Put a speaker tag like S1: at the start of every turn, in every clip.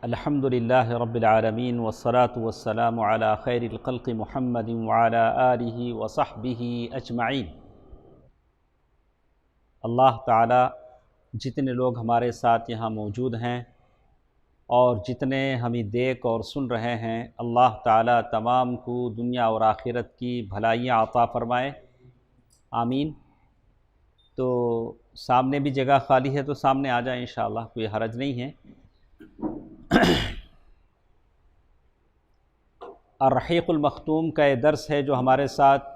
S1: الحمد للہ رب العالمین والصلاة والسلام علی خیر الخلق محمد وعلی آلہ وصحبہ اجمعین۔ اللہ تعالی جتنے لوگ ہمارے ساتھ یہاں موجود ہیں اور جتنے ہمیں دیکھ اور سن رہے ہیں، اللہ تعالی تمام کو دنیا اور آخرت کی بھلائیاں عطا فرمائے، آمین۔ تو سامنے بھی جگہ خالی ہے تو سامنے آ جائیں انشاءاللہ، کوئی حرج نہیں ہے۔ الرحیق المختوم کا یہ درس ہے جو ہمارے ساتھ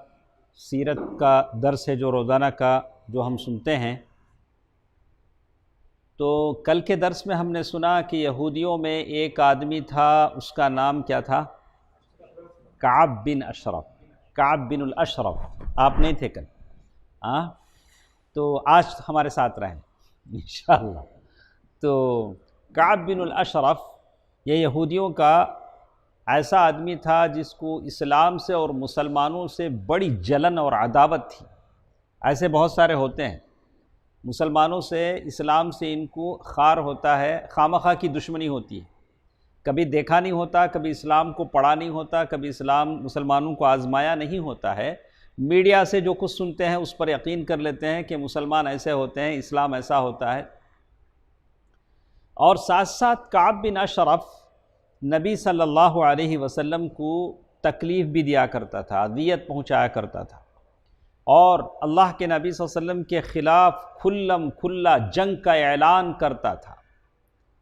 S1: سیرت کا درس ہے، جو روزانہ کا جو ہم سنتے ہیں۔ تو کل کے درس میں ہم نے سنا کہ یہودیوں میں ایک آدمی تھا، اس کا نام کیا تھا؟ کعب بن اشرف، کعب بن الاشرف۔ آپ نہیں تھے کل، تو آج ہمارے ساتھ رہیں انشاءاللہ۔ تو کعب بن الاشرف یہ یہودیوں کا ایسا آدمی تھا جس کو اسلام سے اور مسلمانوں سے بڑی جلن اور عداوت تھی۔ ایسے بہت سارے ہوتے ہیں، مسلمانوں سے، اسلام سے ان کو خار ہوتا ہے، خامخواہ کی دشمنی ہوتی ہے۔ کبھی دیکھا نہیں ہوتا، کبھی اسلام کو پڑھا نہیں ہوتا، کبھی اسلام مسلمانوں کو آزمایا نہیں ہوتا ہے۔ میڈیا سے جو کچھ سنتے ہیں اس پر یقین کر لیتے ہیں کہ مسلمان ایسے ہوتے ہیں، اسلام ایسا ہوتا ہے۔ اور ساتھ ساتھ کعب بن اشرف نبی صلی اللہ علیہ وسلم کو تکلیف بھی دیا کرتا تھا، اذیت پہنچایا کرتا تھا، اور اللہ کے نبی صلی اللہ علیہ وسلم کے خلاف کھلم کھلا جنگ کا اعلان کرتا تھا۔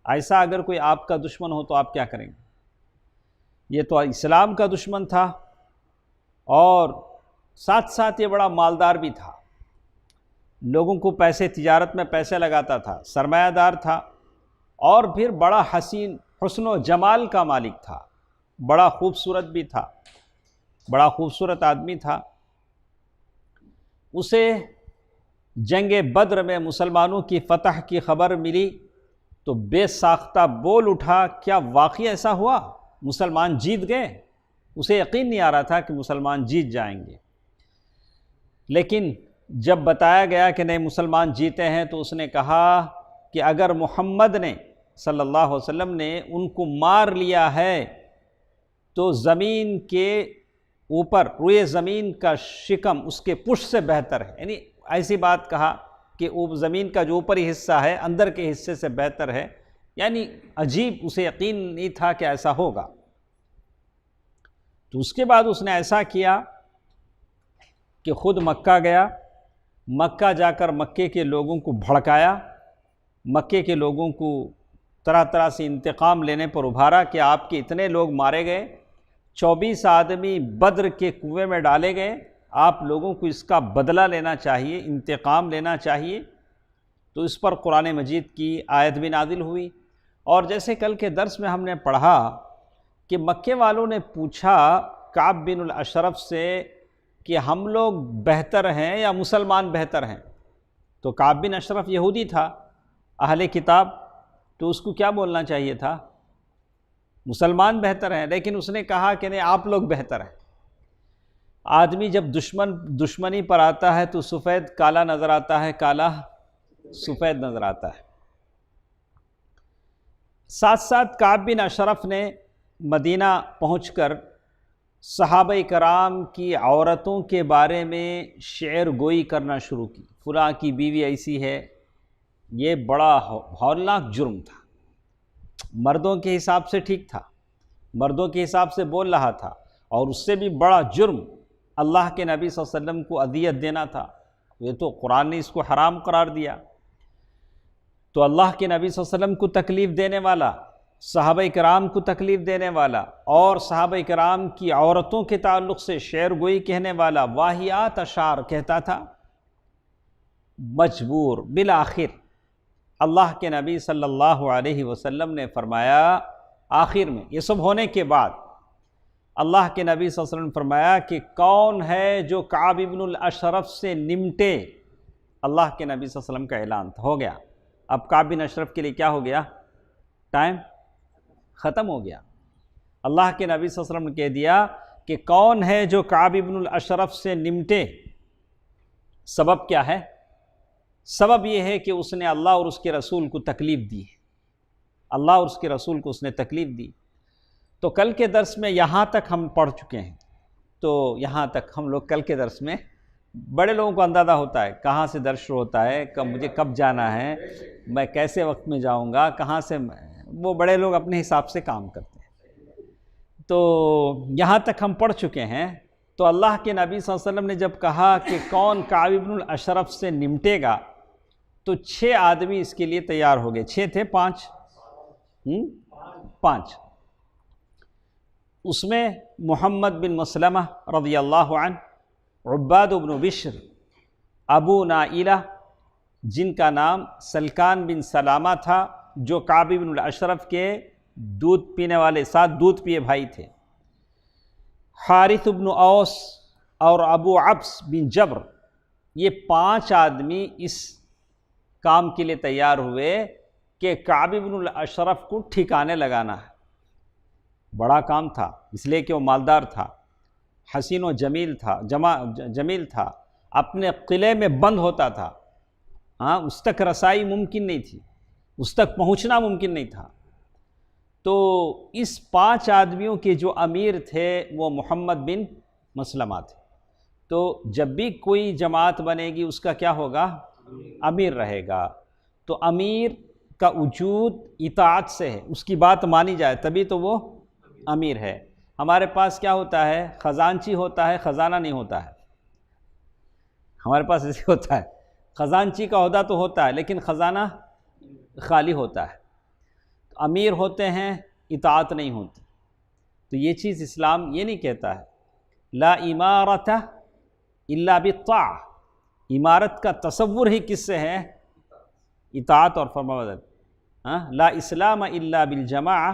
S1: ایسا اگر کوئی آپ کا دشمن ہو تو آپ کیا کریں گے؟ یہ تو اسلام کا دشمن تھا، اور ساتھ ساتھ یہ بڑا مالدار بھی تھا، لوگوں کو پیسے، تجارت میں پیسے لگاتا تھا، سرمایہ دار تھا، اور پھر بڑا حسن و جمال کا مالک تھا، بڑا خوبصورت بھی تھا، بڑا خوبصورت آدمی تھا۔ اسے جنگ بدر میں مسلمانوں کی فتح کی خبر ملی تو بے ساختہ بول اٹھا، کیا واقعی ایسا ہوا؟ مسلمان جیت گئے؟ اسے یقین نہیں آ رہا تھا کہ مسلمان جیت جائیں گے۔ لیکن جب بتایا گیا کہ نہیں مسلمان جیتے ہیں تو اس نے کہا کہ اگر محمد نے صلی اللہ علیہ وسلم نے ان کو مار لیا ہے تو زمین کے اوپر، روئے زمین کا شکم اس کے پشت سے بہتر ہے، یعنی ایسی بات کہا کہ زمین کا جو اوپری حصہ ہے اندر کے حصے سے بہتر ہے، یعنی عجیب، اسے یقین نہیں تھا کہ ایسا ہوگا۔ تو اس کے بعد اس نے ایسا کیا کہ خود مکہ گیا، مکہ جا کر مکے کے لوگوں کو بھڑکایا، مکے کے لوگوں کو طرح طرح سے انتقام لینے پر ابھارا کہ آپ کے اتنے لوگ مارے گئے، 24 آدمی بدر کے کنویں میں ڈالے گئے، آپ لوگوں کو اس کا بدلہ لینا چاہیے، انتقام لینا چاہیے۔ تو اس پر قرآن مجید کی آیت بھی نازل ہوئی۔ اور جیسے کل کے درس میں ہم نے پڑھا کہ مکے والوں نے پوچھا کعب بن الاشرف سے کہ ہم لوگ بہتر ہیں یا مسلمان بہتر ہیں؟ تو کعب بن اشرف یہودی تھا، اہل کتاب، تو اس کو کیا بولنا چاہیے تھا؟ مسلمان بہتر ہیں، لیکن اس نے کہا کہ نہیں، آپ لوگ بہتر ہیں۔ آدمی جب دشمنی پر آتا ہے تو سفید کالا نظر آتا ہے، کالا سفید نظر آتا ہے۔ ساتھ ساتھ کعب بن اشرف نے مدینہ پہنچ کر صحابہ کرام کی عورتوں کے بارے میں شعر گوئی کرنا شروع کی، فلاں کی بیوی ایسی ہے۔ یہ بڑا ہولناک جرم تھا، مردوں کے حساب سے ٹھیک تھا، مردوں کے حساب سے بول رہا تھا، اور اس سے بھی بڑا جرم اللہ کے نبی صلی اللہ علیہ وسلم کو اذیت دینا تھا۔ یہ تو قرآن نے اس کو حرام قرار دیا۔ تو اللہ کے نبی صلی اللہ علیہ وسلم کو تکلیف دینے والا، صحابہ کرام کو تکلیف دینے والا، اور صحابہ کرام کی عورتوں کے تعلق سے شعر گوئی کہنے والا، واہیات اشعار کہتا تھا، مجبور بالآخر اللہ کے نبی صلی اللہ علیہ وسلم نے فرمایا، آخر میں یہ سب ہونے کے بعد اللہ کے نبی صلی اللہ علیہ وسلم نے فرمایا کہ کون ہے جو کعب بن الاشرف سے نمٹے؟ اللہ کے نبی صلی اللہ علیہ وسلم کا اعلان ہو گیا۔ اب کعب بن اشرف کے لیے کیا ہو گیا؟ ٹائم ختم ہو گیا۔ اللہ کے نبی صلی اللہ علیہ وسلم نے کہہ دیا کہ کون ہے جو کعب بن الاشرف سے نمٹے؟ سبب کیا ہے؟ سبب یہ ہے کہ اس نے اللہ اور اس کے رسول کو تکلیف دی ہے، اللہ اور اس کے رسول کو اس نے تکلیف دی۔ تو کل کے درس میں یہاں تک ہم پڑھ چکے ہیں، تو یہاں تک ہم لوگ کل کے درس میں بڑے لوگوں کو اندازہ ہوتا ہے کہاں سے درس شروع ہوتا ہے، مجھے کب جانا ہے، میں کیسے وقت میں جاؤں گا، کہاں سے، وہ بڑے لوگ اپنے حساب سے کام کرتے ہیں۔ تو یہاں تک ہم پڑھ چکے ہیں۔ تو اللہ کے نبی صلی اللہ علیہ وسلم نے جب کہا کہ کون کعب بن الاشرف سے نمٹے گا، تو 6 آدمی اس کے لیے تیار ہو گئے۔ 6 تھے، 5 اس میں محمد بن مسلمہ رضی اللہ عنہ، عباد بن بشر، ابو نائلہ جن کا نام سلکان بن سلامہ تھا، جو کعب بن الاشرف کے دودھ پینے والے 7 دودھ پیے بھائی تھے، حارث بن اوس اور ابو عبس بن جبر، یہ 5 آدمی اس کام کے لیے تیار ہوئے کہ کعب بن الاشرف کو ٹھکانے لگانا ہے۔ بڑا کام تھا، اس لیے کہ وہ مالدار تھا، حسین و جمیل تھا، اپنے قلعے میں بند ہوتا تھا، اس تک رسائی ممکن نہیں تھی، اس تک پہنچنا ممکن نہیں تھا۔ تو اس 5 آدمیوں کے جو امیر تھے وہ محمد بن مسلمہ تھے۔ تو جب بھی کوئی جماعت بنے گی اس کا کیا ہوگا؟ امیر رہے گا۔ تو امیر کا وجود اطاعت سے ہے، اس کی بات مانی جائے تبھی تو وہ امیر ہے۔ ہمارے پاس کیا ہوتا ہے؟ خزانچی ہوتا ہے، خزانہ نہیں ہوتا ہے۔ ہمارے پاس ایسے ہوتا ہے، خزانچی کا عہدہ تو ہوتا ہے لیکن خزانہ خالی ہوتا ہے۔ امیر ہوتے ہیں، اطاعت نہیں ہوتی۔ تو یہ چیز اسلام یہ نہیں کہتا ہے لا امارت الا بالطاعہ، امارت کا تصور ہی کس سے ہے؟ اطاعت اور فرمانبرداری۔ لا اسلام الا بالجماعہ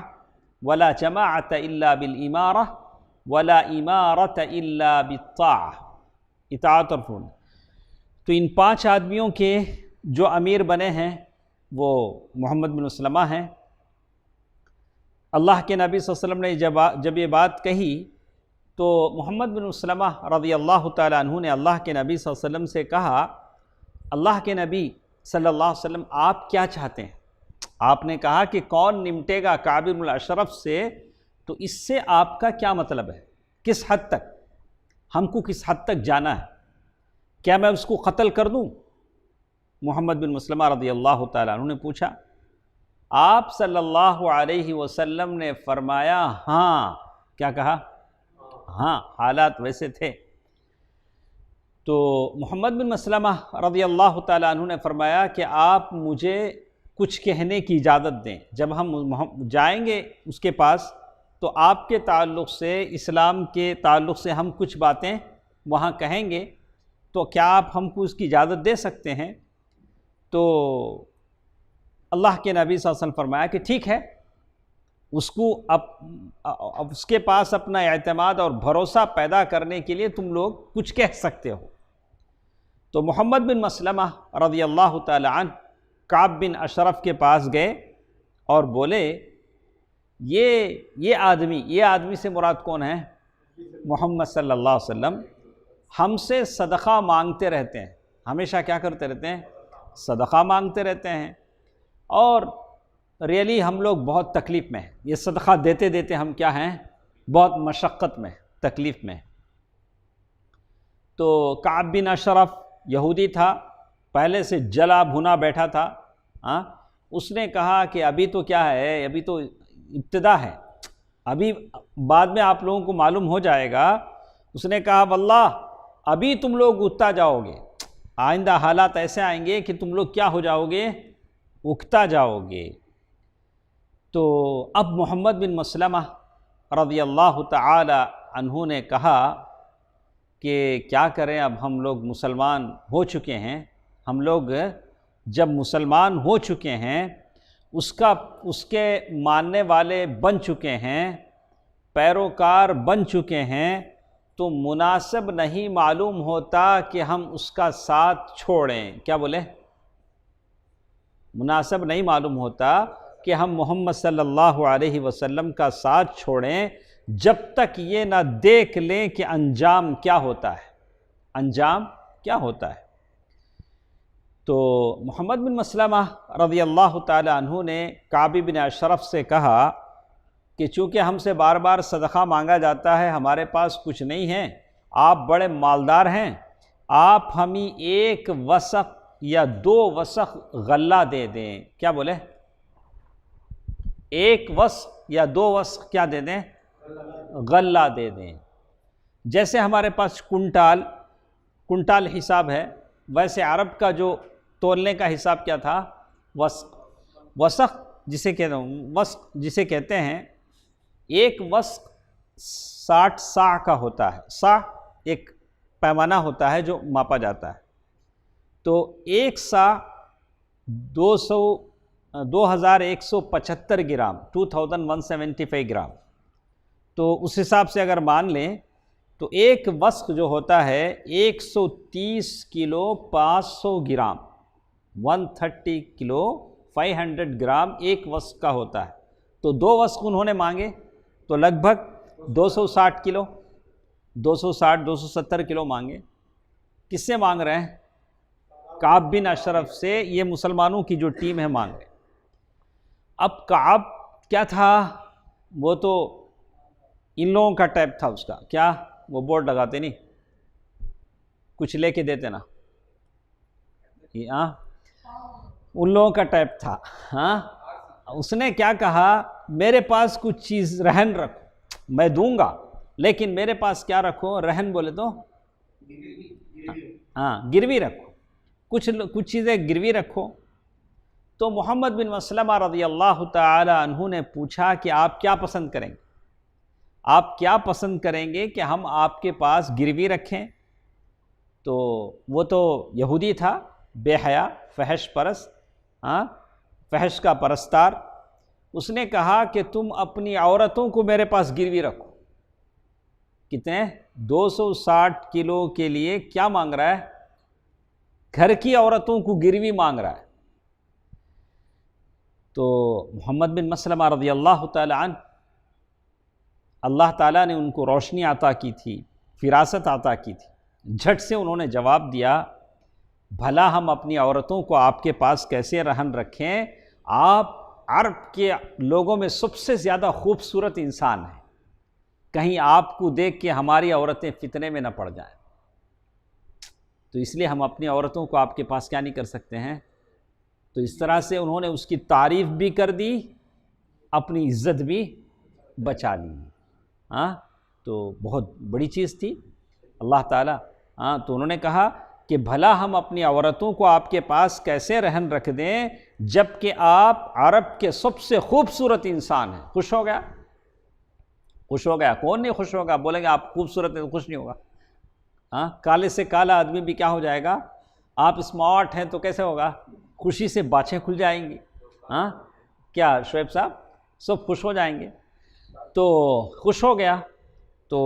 S1: ولا جماعت الا بالامارہ ولا امارت الا بالطاعہ، اطاعت اور فرمان۔ تو ان 5 آدمیوں کے جو امیر بنے ہیں وہ محمد بن مسلمہ ہیں۔ اللہ کے نبی صلی اللہ علیہ وسلم نے جب یہ بات کہی تو محمد بن مسلمہ رضی اللہ تعالیٰ عنہ نے اللہ کے نبی صلی اللہ علیہ وسلم سے کہا، اللہ کے نبی صلی اللہ علیہ وسلم آپ کیا چاہتے ہیں؟ آپ نے کہا کہ کون نمٹے گا کعب بن الاشرف سے، تو اس سے آپ کا کیا مطلب ہے؟ کس حد تک ہم کو کس حد تک جانا ہے؟ کیا میں اس کو قتل کر دوں؟ محمد بن مسلمہ رضی اللہ تعالیٰ عنہ نے پوچھا۔ آپ صلی اللہ علیہ وسلم نے فرمایا ہاں۔ کیا کہا؟ ہاں، حالات ویسے تھے۔ تو محمد بن مسلمہ رضی اللہ تعالیٰ عنہ نے فرمایا کہ آپ مجھے کچھ کہنے کی اجازت دیں، جب ہم جائیں گے اس کے پاس تو آپ کے تعلق سے، اسلام کے تعلق سے ہم کچھ باتیں وہاں کہیں گے، تو کیا آپ ہم کو اس کی اجازت دے سکتے ہیں؟ تو اللہ کے نبی صلی اللہ علیہ وسلم فرمایا کہ ٹھیک ہے، اس کو اس کے پاس اپنا اعتماد اور بھروسہ پیدا کرنے کے لیے تم لوگ کچھ کہہ سکتے ہو۔ تو محمد بن مسلمہ رضی اللہ تعالی عنہ کعب بن اشرف کے پاس گئے اور بولے یہ آدمی سے مراد کون ہے؟ محمد صلی اللہ علیہ وسلم ہم سے صدقہ مانگتے رہتے ہیں، ہمیشہ کیا کرتے رہتے ہیں؟ صدقہ مانگتے رہتے ہیں، اور ریئلی ہم لوگ بہت تکلیف میں ہیں، یہ صدقہ دیتے دیتے ہم کیا ہیں؟ بہت مشقت میں، تکلیف میں۔ تو کعب بن اشرف یہودی تھا، پہلے سے جلا بھنا بیٹھا تھا، اس نے کہا کہ ابھی تو کیا ہے، ابھی تو ابتدا ہے، ابھی بعد میں آپ لوگوں کو معلوم ہو جائے گا۔ اس نے کہا واللہ ابھی تم لوگ اکتا جاؤ گے، آئندہ حالات ایسے آئیں گے کہ تم لوگ کیا ہو جاؤ گے؟ اکتا جاؤ گے۔ تو اب محمد بن مسلمہ رضی اللہ تعالی عنہ نے کہا کہ کیا کریں، اب ہم لوگ مسلمان ہو چکے ہیں، ہم لوگ جب مسلمان ہو چکے ہیں، اس کے ماننے والے بن چکے ہیں، پیروکار بن چکے ہیں، تو مناسب نہیں معلوم ہوتا کہ ہم اس کا ساتھ چھوڑیں۔ کیا بولے؟ مناسب نہیں معلوم ہوتا کہ ہم محمد صلی اللہ علیہ وسلم کا ساتھ چھوڑیں جب تک یہ نہ دیکھ لیں کہ انجام کیا ہوتا ہے، انجام کیا ہوتا ہے۔ تو محمد بن مسلمہ رضی اللہ تعالی عنہ نے کعب بن اشرف سے کہا کہ چونکہ ہم سے بار بار صدقہ مانگا جاتا ہے، ہمارے پاس کچھ نہیں ہے، آپ بڑے مالدار ہیں، آپ ہمیں 1 وسق یا 2 وسق غلہ دے دیں۔ کیا بولے؟ 1 وسق یا 2 وسق کیا دے دیں؟ غلہ دے دیں۔ جیسے ہمارے پاس کنٹال حساب ہے، ویسے عرب کا جو تولنے کا حساب کیا تھا؟ وسق۔ وسق جسے کہتے ہیں 1 وسق 60 صاع کا ہوتا ہے۔ صاع ایک پیمانہ ہوتا ہے جو ماپا جاتا ہے، تو 1 صاع 2175 گرام، 2175 گرام۔ تو اس حساب سے اگر مان لیں تو 1 وسق جو ہوتا ہے 130 کلو 500 گرام، 130 کلو 500 گرام 1 وسق کا ہوتا ہے۔ تو 2 وسق انہوں نے مانگے تو لگ بھگ 260 کلو، 270 کلو مانگے۔ کس سے مانگ رہے ہیں؟ کعب بن اشرف سے، یہ مسلمانوں کی جو ٹیم ہے مانگ رہے۔ اب کعب کیا تھا؟ وہ تو ان لوگوں کا ٹائپ تھا، اس کا کیا، وہ بورڈ لگاتے نہیں، کچھ لے کے دیتے نا، ان لوگوں کا ٹائپ تھا۔ اس نے کیا کہا؟ میرے پاس کچھ چیز رہن رکھو، میں دوں گا لیکن میرے پاس کیا رکھو؟ رہن بولے تو گروی رکھو، کچھ چیزیں گروی رکھو۔ تو محمد بن مسلمہ رضی اللہ تعالی عنہ نے پوچھا کہ آپ کیا پسند کریں گے؟ آپ کیا پسند کریں گے کہ ہم آپ کے پاس گروی رکھیں؟ تو وہ تو یہودی تھا، بے حیا، فحش پرست، فحش کا پرستار۔ اس نے کہا کہ تم اپنی عورتوں کو میرے پاس گروی رکھو۔ کتنے؟ 260 کلو کے لیے کیا مانگ رہا ہے؟ گھر کی عورتوں کو گروی مانگ رہا ہے۔ تو محمد بن مسلمہ رضی اللہ تعالی عنہ، اللہ تعالیٰ نے ان کو روشنی عطا کی تھی، فراست عطا کی تھی، جھٹ سے انہوں نے جواب دیا، بھلا ہم اپنی عورتوں کو آپ کے پاس کیسے رہن رکھیں؟ آپ عرب کے لوگوں میں سب سے زیادہ خوبصورت انسان ہیں، کہیں آپ کو دیکھ کے ہماری عورتیں فتنے میں نہ پڑ جائیں، تو اس لیے ہم اپنی عورتوں کو آپ کے پاس کیا نہیں کر سکتے ہیں۔ تو اس طرح سے انہوں نے اس کی تعریف بھی کر دی، اپنی عزت بھی بچا لی۔ تو بہت بڑی چیز تھی اللہ تعالیٰ۔ تو انہوں نے کہا کہ بھلا ہم اپنی عورتوں کو آپ کے پاس کیسے رہن رکھ دیں جبکہ آپ عرب کے سب سے خوبصورت انسان ہیں۔ خوش ہو گیا؟ خوش ہو گیا؟ کون نہیں خوش ہوگا؟ بولیں گے آپ خوبصورت ہیں تو خوش نہیں ہوگا؟ کالے سے کالا آدمی بھی کیا ہو جائے گا؟ آپ اسمارٹ ہیں تو کیسے ہوگا؟ خوشی سے باچھیں کھل جائیں گی۔ کیا شعیب صاحب؟ سب خوش ہو جائیں گے۔ تو خوش ہو گیا۔ تو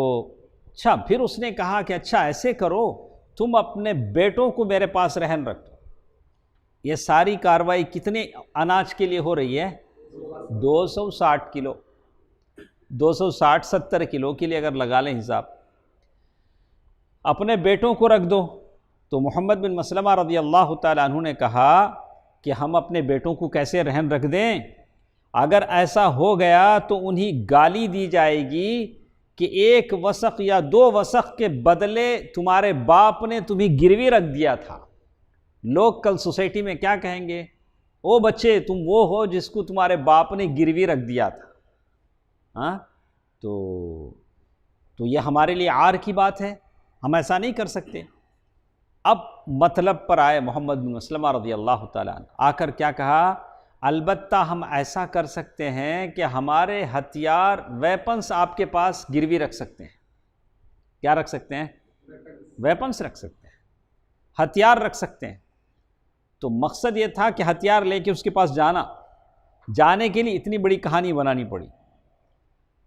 S1: اچھا، پھر اس نے کہا کہ اچھا ایسے کرو، تم اپنے بیٹوں کو میرے پاس رہن رکھو۔ یہ ساری کاروائی کتنے اناج کے لیے ہو رہی ہے؟ 260 کلو، 260-70 کلو کے لیے اگر لگا لیں حساب، اپنے بیٹوں کو رکھ دو۔ تو محمد بن مسلمہ رضی اللہ تعالیٰ عنہ نے کہا کہ ہم اپنے بیٹوں کو کیسے رہن رکھ دیں؟ اگر ایسا ہو گیا تو انہیں گالی دی جائے گی کہ 1 وسق یا 2 وسق کے بدلے تمہارے باپ نے تمہیں گروی رکھ دیا تھا۔ لوگ کل سوسائٹی میں کیا کہیں گے؟ او بچے، تم وہ ہو جس کو تمہارے باپ نے گروی رکھ دیا تھا۔ تو یہ ہمارے لیے عار کی بات ہے، ہم ایسا نہیں کر سکتے۔ اب مطلب پر آئے محمد بن مسلمہ رضی اللہ تعالیٰ عنہ، آ کر کیا کہا؟ البتہ ہم ایسا کر سکتے ہیں کہ ہمارے ہتھیار، ویپنس آپ کے پاس گروی رکھ سکتے ہیں۔ کیا رکھ سکتے ہیں؟ ویپنس رکھ سکتے ہیں، ہتھیار رکھ سکتے ہیں۔ تو مقصد یہ تھا کہ ہتھیار لے کے اس کے پاس جانے کے لیے اتنی بڑی کہانی بنانی پڑی۔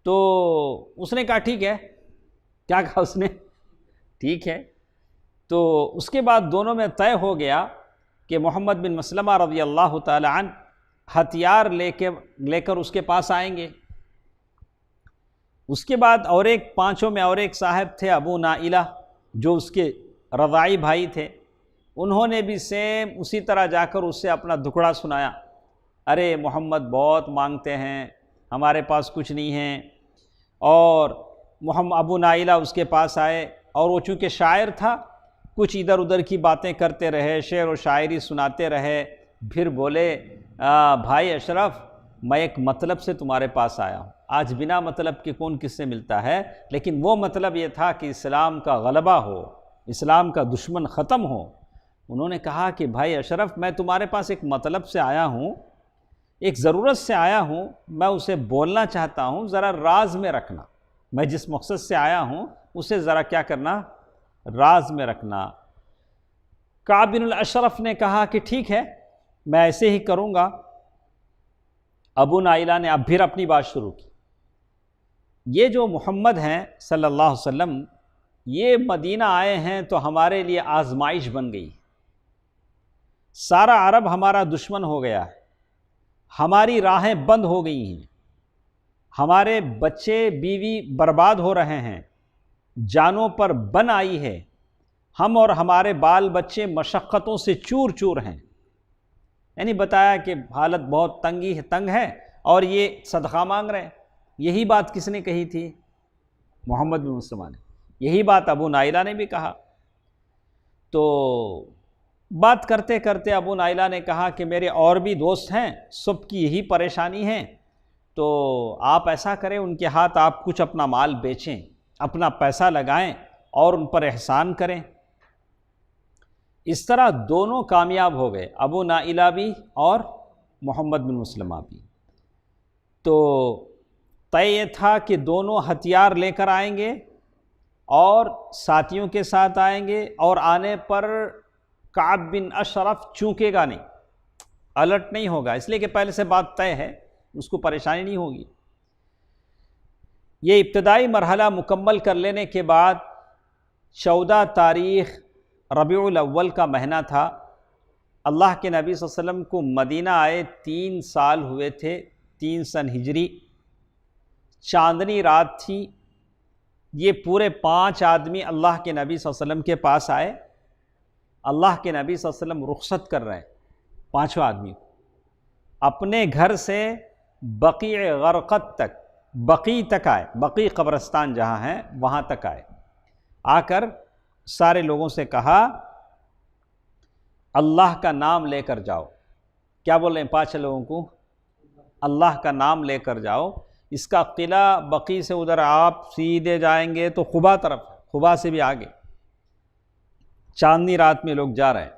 S1: تو اس نے کہا ٹھیک ہے۔ کیا کہا اس نے؟ ٹھیک ہے۔ تو اس کے بعد دونوں میں طے ہو گیا کہ محمد بن مسلمہ رضی اللہ تعالی عنہ ہتھیار لے کر اس کے پاس آئیں گے۔ اس کے بعد اور پانچوں میں اور ایک صاحب تھے، ابو نائلہ، جو اس کے رضاعی بھائی تھے، انہوں نے بھی سیم اسی طرح جا کر اس سے اپنا دکھڑا سنایا، ارے محمد بہت مانگتے ہیں، ہمارے پاس کچھ نہیں ہے۔ اور محمد ابو نائلہ اس کے پاس آئے، اور وہ چونکہ شاعر تھا کچھ ادھر ادھر کی باتیں کرتے رہے، شعر و شاعری سناتے رہے، پھر بولے بھائی اشرف میں ایک مطلب سے تمہارے پاس آیا ہوں۔ آج بنا مطلب کے کون کس سے ملتا ہے، لیکن وہ مطلب یہ تھا کہ اسلام کا غلبہ ہو، اسلام کا دشمن ختم ہو۔ انہوں نے کہا کہ بھائی اشرف میں تمہارے پاس ایک مطلب سے آیا ہوں، ایک ضرورت سے آیا ہوں، میں اسے بولنا چاہتا ہوں، ذرا راز میں رکھنا، میں جس مقصد سے آیا ہوں اسے ذرا کیا کرنا، راز میں رکھنا۔ کعب بن الاشرف نے کہا کہ ٹھیک ہے میں ایسے ہی کروں گا۔ ابو نائلہ نے اب پھر اپنی بات شروع کی، یہ جو محمد ہیں صلی اللہ علیہ وسلم یہ مدینہ آئے ہیں تو ہمارے لیے آزمائش بن گئی، سارا عرب ہمارا دشمن ہو گیا ہے، ہماری راہیں بند ہو گئی ہیں، ہمارے بچے بیوی برباد ہو رہے ہیں، جانوں پر بن آئی ہے، ہم اور ہمارے بال بچے مشقتوں سے چور چور ہیں۔ یعنی بتایا کہ حالت بہت تنگ ہے اور یہ صدقہ مانگ رہے ہیں۔ یہی بات کس نے کہی تھی؟ محمد بن مسلمہ نے۔ یہی بات ابو نائلہ نے بھی کہا۔ تو بات کرتے کرتے ابو نائلہ نے کہا کہ میرے اور بھی دوست ہیں، سب کی یہی پریشانی ہے، تو آپ ایسا کریں ان کے ہاتھ آپ کچھ اپنا مال بیچیں، اپنا پیسہ لگائیں اور ان پر احسان کریں۔ اس طرح دونوں کامیاب ہو گئے، ابو نائلہ بھی اور محمد بن مسلمہ بھی۔ تو طے یہ تھا کہ دونوں ہتھیار لے کر آئیں گے اور ساتھیوں کے ساتھ آئیں گے، اور آنے پر کعب بن اشرف چونکے گا نہیں، الرٹ نہیں ہوگا، اس لیے کہ پہلے سے بات طے ہے، اس کو پریشانی نہیں ہوگی۔ یہ ابتدائی مرحلہ مکمل کر لینے کے بعد 14 تاریخ ربیع الاول کا مہینہ تھا، اللہ کے نبی صلی اللہ علیہ وسلم کو مدینہ آئے 3 سال ہوئے تھے، 3 سن ہجری، چاندنی رات تھی۔ یہ پورے 5 آدمی اللہ کے نبی صلی اللہ علیہ وسلم کے پاس آئے، اللہ کے نبی صلی اللہ علیہ وسلم رخصت کر رہے ہیں 5 آدمی کو، اپنے گھر سے بقیع غرقد تک، بقیع تک آئے، بقیع قبرستان جہاں ہے وہاں تک آئے، آ کر سارے لوگوں سے کہا اللہ کا نام لے کر جاؤ۔ کیا بول رہے ہیں 5 لوگوں کو؟ اللہ کا نام لے کر جاؤ۔ اس کا قلعہ بقیع سے ادھر آپ سیدھے جائیں گے تو قباء طرف، قباء سے بھی آگے، چاندنی رات میں لوگ جا رہے ہیں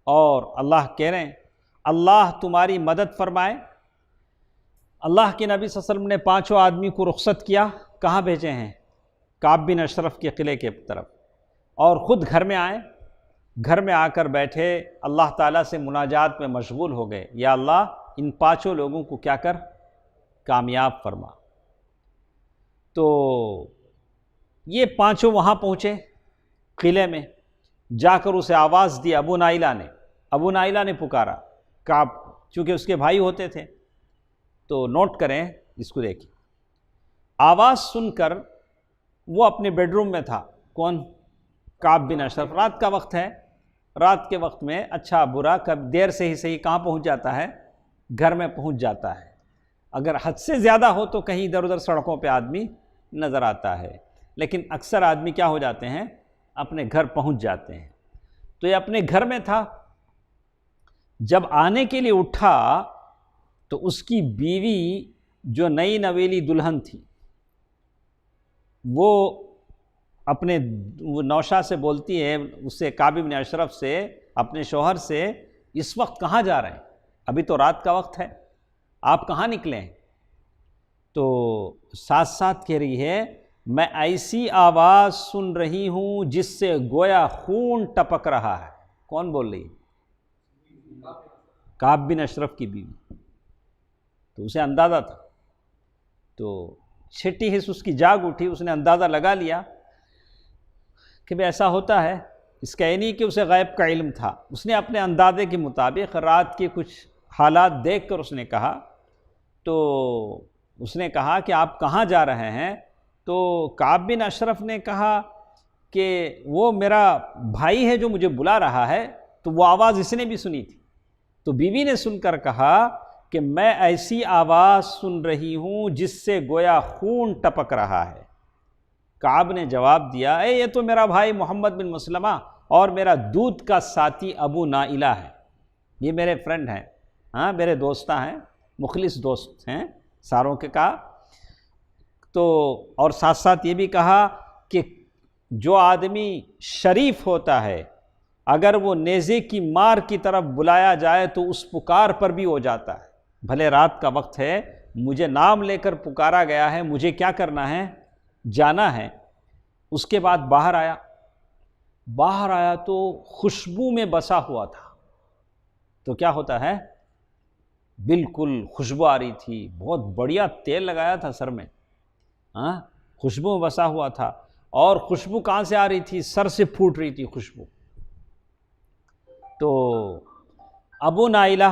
S1: اور اللہ کہہ رہے ہیں اللہ تمہاری مدد فرمائے۔ اللہ کے نبی صلی اللہ علیہ وسلم نے 5 آدمی کو رخصت کیا، کہاں بھیجے ہیں؟ کعب بن اشرف کے قلعے کے طرف، اور خود گھر میں آئے، گھر میں آ کر بیٹھے، اللہ تعالیٰ سے مناجات میں مشغول ہو گئے، یا اللہ ان 5 لوگوں کو کیا کر، کامیاب فرما۔ تو یہ 5 وہاں پہنچے قلعے میں، جا کر اسے آواز دی ابو نائلہ نے پکارا کعب، چونکہ اس کے بھائی ہوتے تھے۔ تو نوٹ کریں اس کو، دیکھیں آواز سن کر وہ اپنے بیڈ روم میں تھا، کون؟ کعب بن اشرف۔ رات کا وقت ہے، رات کے وقت میں اچھا برا کب دیر سے ہی صحیح کہاں پہنچ جاتا ہے؟ گھر میں پہنچ جاتا ہے۔ اگر حد سے زیادہ ہو تو کہیں ادھر ادھر سڑکوں پہ آدمی نظر آتا ہے، لیکن اکثر آدمی کیا ہو جاتے ہیں؟ اپنے گھر پہنچ جاتے ہیں۔ تو یہ اپنے گھر میں تھا، جب آنے کے لیے اٹھا تو اس کی بیوی جو نئی نویلی دلہن تھی وہ اپنے نوشا سے بولتی ہے، اس سے کعب بن اشرف سے، اپنے شوہر سے، اس وقت کہاں جا رہے ہیں؟ ابھی تو رات کا وقت ہے، آپ کہاں نکلے ہیں؟ تو ساتھ ساتھ کہہ رہی ہے میں ایسی آواز سن رہی ہوں جس سے گویا خون ٹپک رہا ہے۔ کون بول رہی ہے؟ کعب بن اشرف کی بیوی۔ تو اسے اندازہ تھا، تو چھٹی حص اس کی جاگ اٹھی، اس نے اندازہ لگا لیا کہ بھئی ایسا ہوتا ہے۔ اس کا یہ نہیں کہ اسے غیب کا علم تھا، اس نے اپنے اندازے کے مطابق رات کے کچھ حالات دیکھ کر اس نے کہا، تو اس نے کہا کہ آپ کہاں جا رہے ہیں؟ تو کعب بن اشرف نے کہا کہ وہ میرا بھائی ہے جو مجھے بلا رہا ہے، تو وہ آواز اس نے بھی سنی تھی۔ تو بیوی نے سن کر کہا کہ میں ایسی آواز سن رہی ہوں جس سے گویا خون ٹپک رہا ہے۔ کعب نے جواب دیا، اے یہ تو میرا بھائی محمد بن مسلمہ اور میرا دودھ کا ساتھی ابو نائلہ ہے، یہ میرے فرینڈ ہیں، ہاں میرے دوستہ ہیں، مخلص دوست ہیں ساروں کے کہا۔ تو اور ساتھ ساتھ یہ بھی کہا کہ جو آدمی شریف ہوتا ہے اگر وہ نیزے کی مار کی طرف بلایا جائے تو اس پکار پر بھی ہو جاتا ہے۔ بھلے رات کا وقت ہے، مجھے نام لے کر پکارا گیا ہے، مجھے کیا کرنا ہے؟ جانا ہے۔ اس کے بعد باہر آیا تو خوشبو میں بسا ہوا تھا۔ تو کیا ہوتا ہے؟ بالکل خوشبو آ رہی تھی، بہت بڑھیا تیل لگایا تھا سر میں، ہاں خوشبو میں بسا ہوا تھا۔ اور خوشبو کہاں سے آ رہی تھی؟ سر سے پھوٹ رہی تھی خوشبو۔ تو ابو نائلہ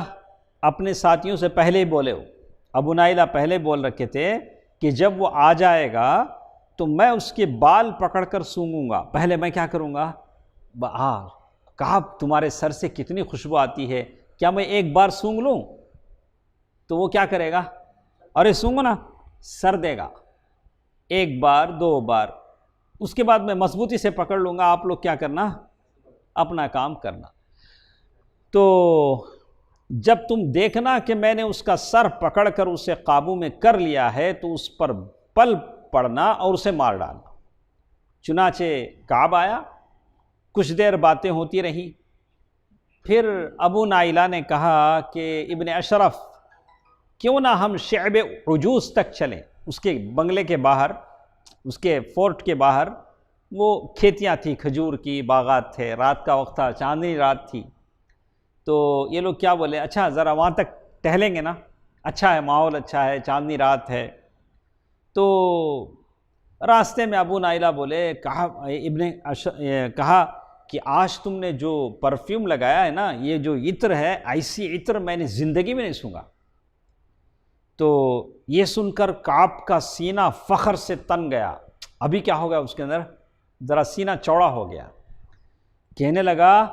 S1: اپنے ساتھیوں سے پہلے ہی بولے، ابو نائلہ پہلے بول رکھے تھے کہ جب وہ آ جائے گا تو میں اس کے بال پکڑ کر سونگوں گا۔ پہلے میں کیا کروں گا؟ کہا تمہارے سر سے کتنی خوشبو آتی ہے، کیا میں ایک بار سونگ لوں؟ تو وہ کیا کرے گا؟ ارے سونگو نا، سر دے گا، ایک بار دو بار، اس کے بعد میں مضبوطی سے پکڑ لوں گا، آپ لوگ کیا کرنا؟ اپنا کام کرنا۔ تو جب تم دیکھنا کہ میں نے اس کا سر پکڑ کر اسے قابو میں کر لیا ہے تو اس پر پل پڑنا اور اسے مار ڈالنا۔ چنانچہ کعب آیا، کچھ دیر باتیں ہوتی رہیں، پھر ابو نائلہ نے کہا کہ ابن اشرف کیوں نہ ہم شعب عجوز تک چلیں۔ اس کے بنگلے کے باہر، اس کے فورٹ کے باہر وہ کھیتیاں تھیں، کھجور کی باغات تھے، رات کا وقت تھا، چاندنی رات تھی۔ تو یہ لوگ کیا بولے، اچھا ذرا وہاں تک ٹہلیں گے نا، اچھا ہے، ماحول اچھا ہے، چاندنی رات ہے۔ تو راستے میں ابو نائلہ بولے، کہا کہ آج تم نے جو پرفیوم لگایا ہے نا، یہ جو عطر ہے، ایسی عطر میں نے زندگی میں نہیں سونگا۔ تو یہ سن کر کعب کا سینہ فخر سے تن گیا۔ ابھی کیا ہو گیا اس کے اندر؟ ذرا سینہ چوڑا ہو گیا، کہنے لگا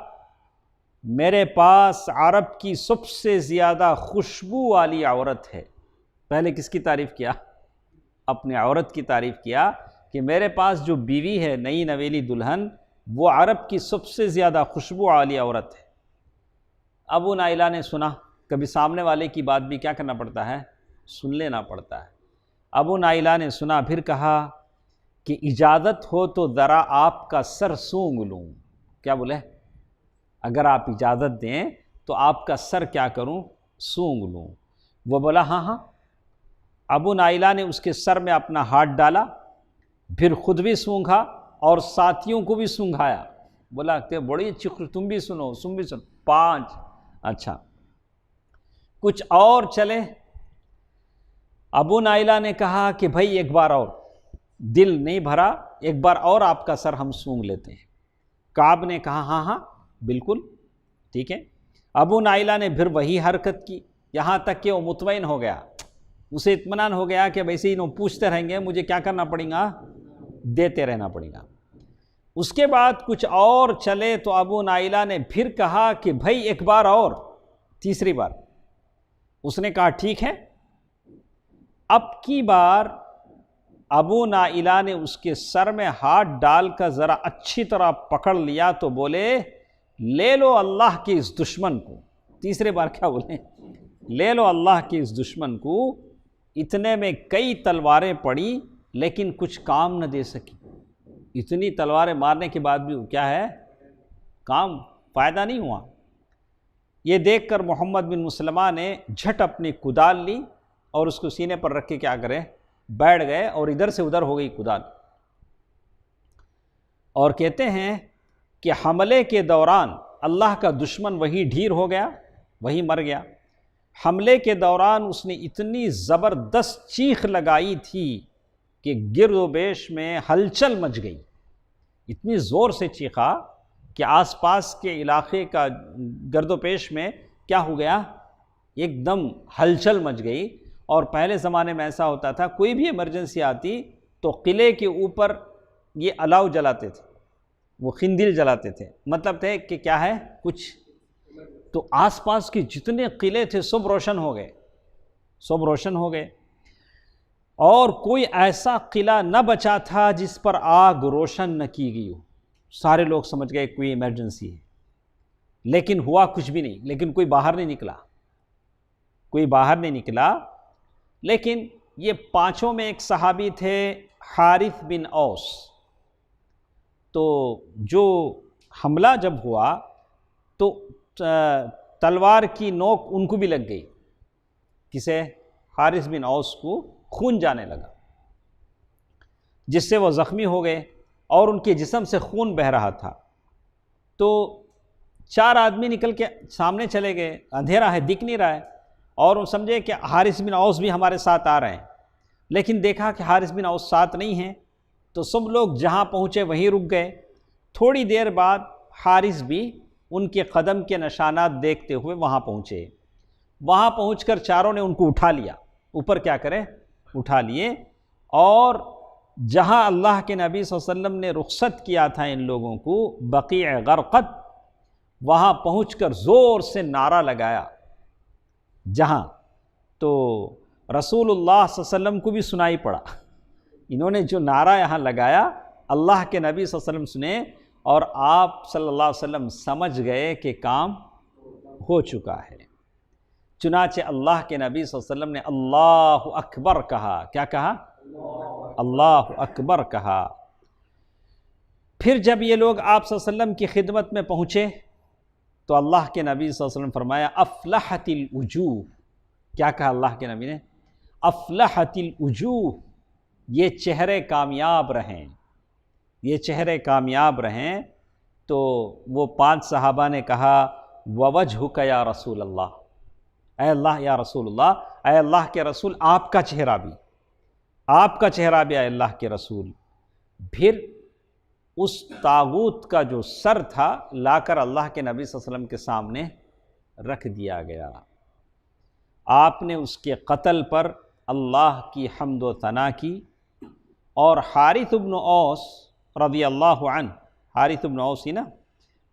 S1: میرے پاس عرب کی سب سے زیادہ خوشبو والی عورت ہے۔ پہلے کس کی تعریف کیا؟ اپنے عورت کی تعریف کیا کہ میرے پاس جو بیوی ہے، نئی نویلی دلہن، وہ عرب کی سب سے زیادہ خوشبو والی عورت ہے۔ ابو نائلہ نے سنا، کبھی سامنے والے کی بات بھی کیا کرنا پڑتا ہے؟ سن لینا پڑتا ہے۔ ابو نائلہ نے سنا، پھر کہا کہ اجازت ہو تو ذرا آپ کا سر سونگ لوں۔ کیا بولے؟ اگر آپ اجازت دیں تو آپ کا سر کیا کروں؟ سونگ لوں۔ وہ بولا ہاں ہاں۔ ابو نائلہ نے اس کے سر میں اپنا ہاتھ ڈالا، پھر خود بھی سونگھا اور ساتھیوں کو بھی سونگھایا۔ بولا کہ بڑی اچھی تم بھی سنو، تم بھی سنو، 5۔ اچھا کچھ اور چلے۔ ابو نائلہ نے کہا کہ بھائی ایک بار اور، دل نہیں بھرا، ایک بار اور آپ کا سر ہم سونگ لیتے ہیں۔ کعب نے کہا ہاں ہاں بالکل ٹھیک ہے۔ ابو نائلہ نے پھر وہی حرکت کی، یہاں تک کہ وہ مطمئن ہو گیا، اسے اطمینان ہو گیا کہ ویسے ہی انہوں پوچھتے رہیں گے، مجھے کیا کرنا پڑے گا؟ دیتے رہنا پڑے گا۔ اس کے بعد کچھ اور چلے تو ابو نائلہ نے پھر کہا کہ بھائی ایک بار اور، تیسری بار۔ اس نے کہا ٹھیک ہے۔ اب کی بار ابو نائلہ نے اس کے سر میں ہاتھ ڈال کر ذرا اچھی طرح پکڑ لیا تو بولے لے لو اللہ کے اس دشمن کو۔ تیسرے بار کیا بولے؟ لے لو اللہ کے اس دشمن کو۔ اتنے میں کئی تلواریں پڑی لیکن کچھ کام نہ دے سکی۔ اتنی تلواریں مارنے کے بعد بھی کیا ہے؟ کام، فائدہ نہیں ہوا۔ یہ دیکھ کر محمد بن مسلمہ نے جھٹ اپنی کدال لی اور اس کو سینے پر رکھ کے کیا کرے؟ بیٹھ گئے اور ادھر سے ادھر ہو گئی کدال۔ اور کہتے ہیں کہ حملے کے دوران اللہ کا دشمن وہی ڈھیر ہو گیا، وہی مر گیا۔ حملے کے دوران اس نے اتنی زبردست چیخ لگائی تھی کہ گرد و بیش میں ہلچل مچ گئی۔ اتنی زور سے چیخا کہ آس پاس کے علاقے کا گرد و پیش میں کیا ہو گیا؟ ایک دم ہلچل مچ گئی۔ اور پہلے زمانے میں ایسا ہوتا تھا، کوئی بھی ایمرجنسی آتی تو قلعے کے اوپر یہ الاؤ جلاتے تھے، وہ خندل جلاتے تھے، مطلب تھے کہ کیا ہے؟ کچھ تو آس پاس کے جتنے قلعے تھے سب روشن ہو گئے، سب روشن ہو گئے، اور کوئی ایسا قلعہ نہ بچا تھا جس پر آگ روشن نہ کی گئی ہو۔ سارے لوگ سمجھ گئے کوئی ایمرجنسی ہے، لیکن ہوا کچھ بھی نہیں، لیکن کوئی باہر نہیں نکلا، کوئی باہر نہیں نکلا۔ لیکن یہ پانچوں میں ایک صحابی تھے حارث بن اوس، تو جو حملہ جب ہوا تو تلوار کی نوک ان کو بھی لگ گئی، کسے؟ حارث بن اوس کو خون جانے لگا، جس سے وہ زخمی ہو گئے اور ان کے جسم سے خون بہہ رہا تھا۔ تو 4 آدمی نکل کے سامنے چلے گئے، اندھیرا ہے، دکھ نہیں رہا ہے، اور ان سمجھے کہ حارث بن اوس بھی ہمارے ساتھ آ رہے ہیں، لیکن دیکھا کہ حارث بن اوس ساتھ نہیں ہیں، تو سب لوگ جہاں پہنچے وہیں رک گئے۔ تھوڑی دیر بعد حارث بھی ان کے قدم کے نشانات دیکھتے ہوئے وہاں پہنچے، وہاں پہنچ کر چاروں نے ان کو اٹھا لیا، اوپر کیا کرے؟ اٹھا لیے، اور جہاں اللہ کے نبی صلی اللہ علیہ وسلم نے رخصت کیا تھا ان لوگوں کو، بقیع غرقد، وہاں پہنچ کر زور سے نعرہ لگایا جہاں، تو رسول اللہ صلی اللہ علیہ وسلم کو بھی سنائی پڑا۔ انہوں نے جو نعرہ یہاں لگایا اللہ کے نبی صلی اللہ علیہ وسلم سنے، اور آپ صلی اللہ علیہ وسلم سمجھ گئے کہ کام ہو چکا ہے۔ چنانچہ اللہ کے نبی صلی اللہ علیہ وسلم نے اللہ اکبر کہا۔ کیا کہا؟ اللہ اکبر کہا۔ پھر جب یہ لوگ آپ صلی اللہ علیہ وسلم کی خدمت میں پہنچے تو اللہ کے نبی صلی اللہ علیہ وسلم فرمایا افلحت الوجوہ۔ کیا کہا اللہ کے نبی نے؟ افلحت الوجوہ، یہ چہرے کامیاب رہیں، یہ چہرے کامیاب رہیں۔ تو وہ 5 صحابہ نے کہا ووجہک یا رسول اللہ، اے اللہ یا رسول اللہ، اے اللہ کے رسول آپ کا چہرہ بھی، آپ کا چہرہ بھی اے اللہ کے رسول۔ پھر اس طاغوت کا جو سر تھا لا کر اللہ کے نبی صلی اللہ علیہ وسلم کے سامنے رکھ دیا گیا۔ آپ نے اس کے قتل پر اللہ کی حمد و ثنا کی، اور حارث بن اوس رضی اللہ عنہ، حارث بن اوس ہی نا،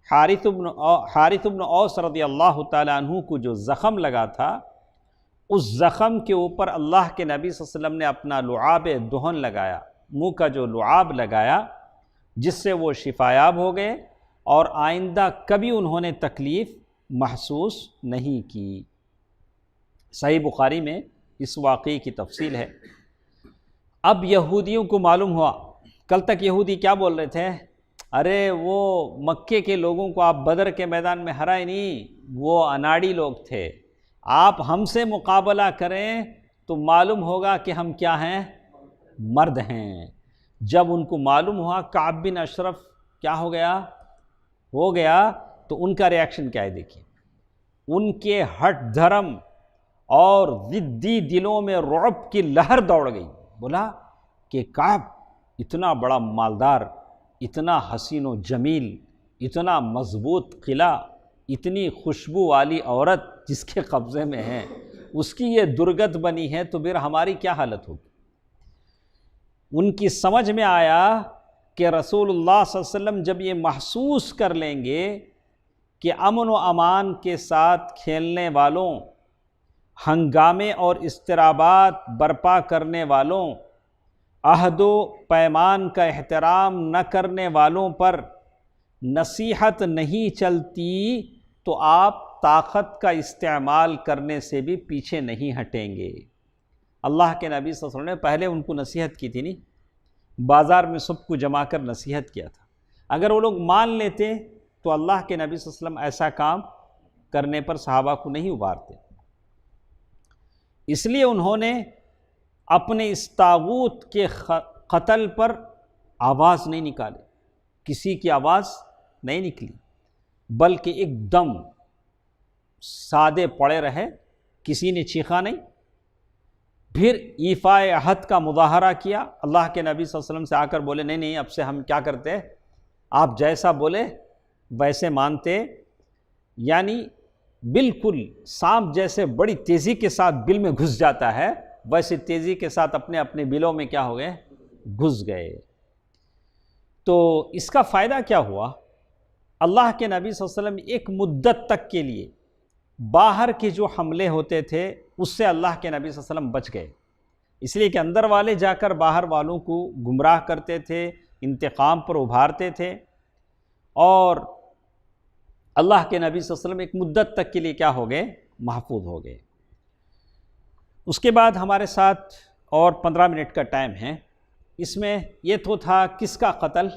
S1: حارث بن اوس رضی اللہ تعالیٰ عنہ کو جو زخم لگا تھا، اس زخم کے اوپر اللہ کے نبی صلی اللہ علیہ وسلم نے اپنا لعاب دہن لگایا، منہ کا جو لعاب لگایا، جس سے وہ شفایاب ہو گئے، اور آئندہ کبھی انہوں نے تکلیف محسوس نہیں کی۔ صحیح بخاری میں اس واقعے کی تفصیل ہے۔ اب یہودیوں کو معلوم ہوا، کل تک یہودی کیا بول رہے تھے؟ ارے وہ مکے کے لوگوں کو آپ بدر کے میدان میں ہرائے نہیں، وہ اناڑی لوگ تھے، آپ ہم سے مقابلہ کریں تو معلوم ہوگا کہ ہم کیا ہیں؟ مرد ہیں۔ جب ان کو معلوم ہوا کعب بن اشرف کیا ہو گیا تو ان کا ریاکشن کیا ہے دیکھیں۔ ان کے ہٹ دھرم اور ضدی دلوں میں رعب کی لہر دوڑ گئی۔ بولا کہ کعب اتنا بڑا مالدار، اتنا حسین و جمیل، اتنا مضبوط قلعہ، اتنی خوشبو والی عورت جس کے قبضے میں ہے، اس کی یہ درگت بنی ہے تو پھر ہماری کیا حالت ہوگی؟ ان کی سمجھ میں آیا کہ رسول اللہ صلی اللہ علیہ وسلم جب یہ محسوس کر لیں گے کہ امن و امان کے ساتھ کھیلنے والوں، ہنگامے اور اضطرابات برپا کرنے والوں، عہد و پیمان کا احترام نہ کرنے والوں پر نصیحت نہیں چلتی تو آپ طاقت کا استعمال کرنے سے بھی پیچھے نہیں ہٹیں گے۔ اللہ کے نبی صلی اللہ علیہ وسلم نے پہلے ان کو نصیحت کی تھی، نہیں، بازار میں سب کو جمع کر نصیحت کیا تھا۔ اگر وہ لوگ مان لیتے تو اللہ کے نبی صلی اللہ علیہ وسلم ایسا کام کرنے پر صحابہ کو نہیں ابھارتے۔ اس لیے انہوں نے اپنے اس طاغوت کے قتل پر آواز نہیں نکالی، کسی کی آواز نہیں نکلی، بلکہ ایک دم سادے پڑے رہے، کسی نے چیخا نہیں۔ پھر ایفاء عہد کا مظاہرہ کیا، اللہ کے نبی صلی اللہ علیہ وسلم سے آ کر بولے نہیں اب سے ہم کیا کرتے، آپ جیسا بولے ویسے مانتے، یعنی بالکل سانپ جیسے بڑی تیزی کے ساتھ بل میں گھس جاتا ہے، ویسے تیزی کے ساتھ اپنے اپنے بلوں میں کیا ہو گئے؟ گھس گئے۔ تو اس کا فائدہ کیا ہوا؟ اللہ کے نبی صلی اللہ علیہ وسلم ایک مدت تک کے لیے باہر کے جو حملے ہوتے تھے اس سے اللہ کے نبی صلی اللہ علیہ وسلم بچ گئے، اس لیے کہ اندر والے جا کر باہر والوں کو گمراہ کرتے تھے، انتقام پر ابھارتے تھے، اور اللہ کے نبی صلی اللہ علیہ وسلم ایک مدت تک کے لیے کیا ہو گئے؟ محفوظ ہو گئے۔ اس کے بعد ہمارے ساتھ اور 15 منٹ کا ٹائم ہے، اس میں یہ تو تھا کس کا قتل؟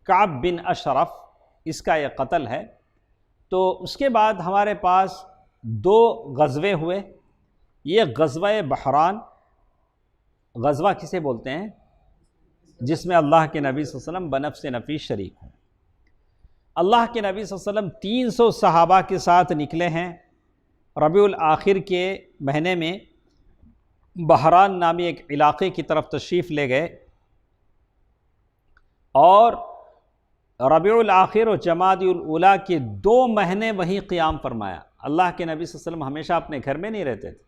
S1: کعب بن اشرف، اس کا یہ قتل ہے۔ تو اس کے بعد ہمارے پاس 2 غزوے ہوئے۔ یہ غزوہ بحران، غزوہ کسے بولتے ہیں؟ جس میں اللہ کے نبی صلی اللہ علیہ وسلم بنفس نفیس شریک ہوں۔ اللہ کے نبی صلی اللہ علیہ وسلم 300 صحابہ کے ساتھ نکلے ہیں، ربیع الاخر کے مہینے میں بحران نامی ایک علاقے کی طرف تشریف لے گئے، اور ربیع الاخر اور جمادی الاولیٰ کے 2 مہینے وہیں قیام فرمایا۔ اللہ کے نبی صلی اللہ علیہ وسلم ہمیشہ اپنے گھر میں نہیں رہتے تھے،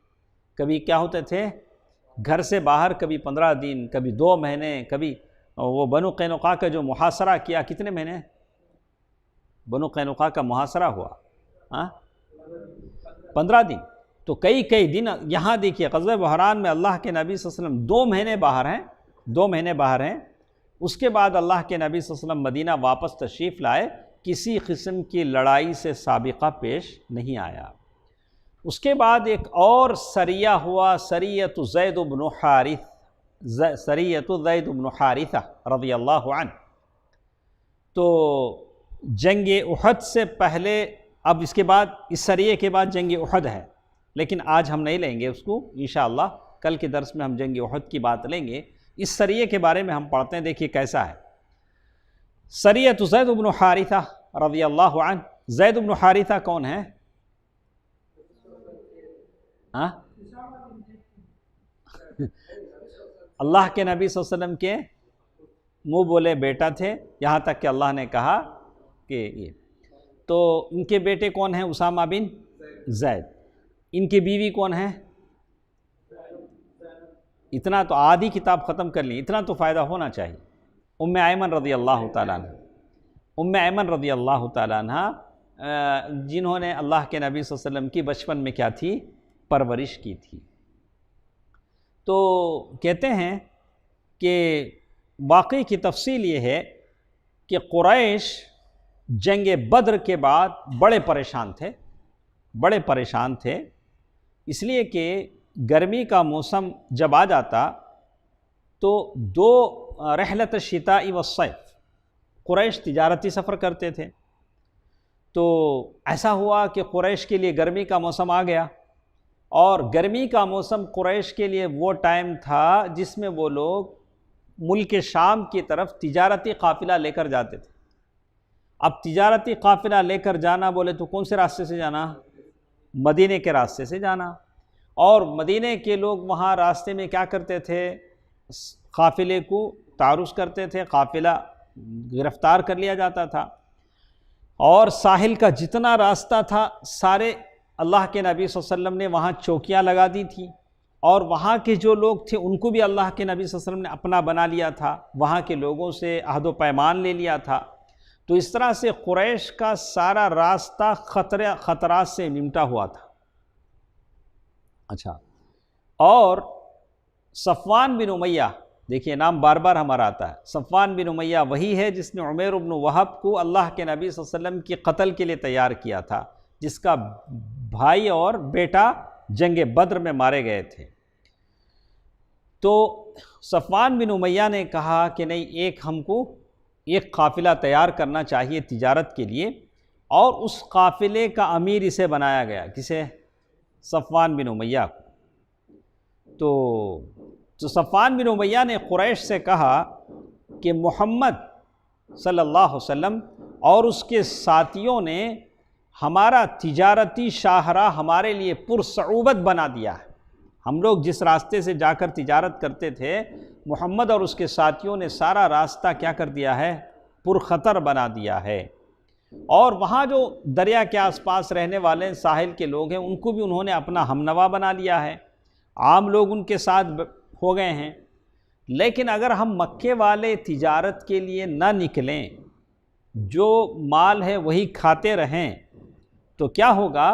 S1: کبھی کیا ہوتے تھے؟ گھر سے باہر، کبھی 15 دن، کبھی 2 مہینے، کبھی وہ بنو قینقاع کا جو محاصرہ کیا، کتنے مہینے بنو قینقاع کا محاصرہ ہوا؟ 15 دن۔ تو کئی دن یہاں دیکھیے غزوہ بحران میں اللہ کے نبی صلی اللہ علیہ وسلم 2 مہینے باہر ہیں، 2 مہینے باہر ہیں۔ اس کے بعد اللہ کے نبی صلی اللہ علیہ وسلم مدینہ واپس تشریف لائے، کسی قسم کی لڑائی سے سابقہ پیش نہیں آیا۔ اس کے بعد ایک اور سریہ ہوا، سریۃ زید بن حارثہ رضی اللہ عنہ۔ تو جنگ احد سے پہلے، اب اس کے بعد، اس سریے کے بعد جنگ احد ہے، لیکن آج ہم نہیں لیں گے اس کو، انشاءاللہ کل کے درس میں ہم جنگ احد کی بات لیں گے۔ اس سریے کے بارے میں ہم پڑھتے ہیں، دیکھیے کیسا ہے۔ سریۃ زید بن حارثہ رضی اللہ عنہ۔ زید بن حارثہ کون ہے؟ اللہ کے نبی صلی اللہ علیہ وسلم کے منہ بولے بیٹا تھے، یہاں تک کہ اللہ نے کہا کہ یہ تو ان کے بیٹے کون ہیں؟ اسامہ بن زید۔ ان کی بیوی کون ہے؟ اتنا تو آدھی کتاب ختم کر لی، اتنا تو فائدہ ہونا چاہیے۔ ام ایمن رضی اللہ تعالیٰ عنہ، ام ایمن رضی اللہ تعالیٰ عنہ، جنہوں نے اللہ کے نبی صلی اللہ علیہ وسلم کی بچپن میں کیا تھی؟ پرورش کی تھی۔ تو کہتے ہیں کہ واقعی کی تفصیل یہ ہے کہ قریش جنگ بدر کے بعد بڑے پریشان تھے، اس لیے کہ گرمی کا موسم جب آ جاتا تو 2 رحلت الشتاء والصیف، قریش تجارتی سفر کرتے تھے۔ تو ایسا ہوا کہ قریش کے لیے گرمی کا موسم آ گیا، اور گرمی کا موسم قریش کے لیے وہ ٹائم تھا جس میں وہ لوگ ملک شام کی طرف تجارتی قافلہ لے کر جاتے تھے۔ اب تجارتی قافلہ لے کر جانا بولے تو کون سے راستے سے جانا؟ مدینے کے راستے سے جانا، اور مدینے کے لوگ وہاں راستے میں کیا کرتے تھے؟ قافلے کو تعرض کرتے تھے، قافلہ گرفتار کر لیا جاتا تھا، اور ساحل کا جتنا راستہ تھا سارے اللہ کے نبی صلی اللہ علیہ وسلم نے وہاں چوکیاں لگا دی تھی، اور وہاں کے جو لوگ تھے ان کو بھی اللہ کے نبی صلی اللہ علیہ وسلم نے اپنا بنا لیا تھا، وہاں کے لوگوں سے عہد و پیمان لے لیا تھا۔ تو اس طرح سے قریش کا سارا راستہ خطرات سے نمٹا ہوا تھا۔ اچھا، اور صفوان بن امیہ، دیکھیے نام بار بار ہمارا آتا ہے، صفوان بن امیہ وہی ہے جس نے عمیر بن وہب کو اللہ کے نبی صلی اللہ علیہ وسلم کی قتل کے لیے تیار کیا تھا، جس کا بھائی اور بیٹا جنگ بدر میں مارے گئے تھے۔ تو صفوان بن امیہ نے کہا کہ نہیں، ہم کو ایک قافلہ تیار کرنا چاہیے تجارت کے لیے، اور اس قافلے کا امیر اسے بنایا گیا، کسے؟ صفوان بن امیہ کو۔ تو صفوان بن امیہ نے قریش سے کہا کہ محمد صلی اللہ علیہ وسلم اور اس کے ساتھیوں نے ہمارا تجارتی شاہراہ ہمارے لیے پرصعوبت بنا دیا ہے، ہم لوگ جس راستے سے جا کر تجارت کرتے تھے، محمد اور اس کے ساتھیوں نے سارا راستہ کیا کر دیا ہے؟ پرخطر بنا دیا ہے، اور وہاں جو دریا کے آس پاس رہنے والے ساحل کے لوگ ہیں ان کو بھی انہوں نے اپنا ہمنوا بنا لیا ہے، عام لوگ ان کے ساتھ ہو گئے ہیں۔ لیکن اگر ہم مکے والے تجارت کے لیے نہ نکلیں، جو مال ہے وہی کھاتے رہیں، تو کیا ہوگا؟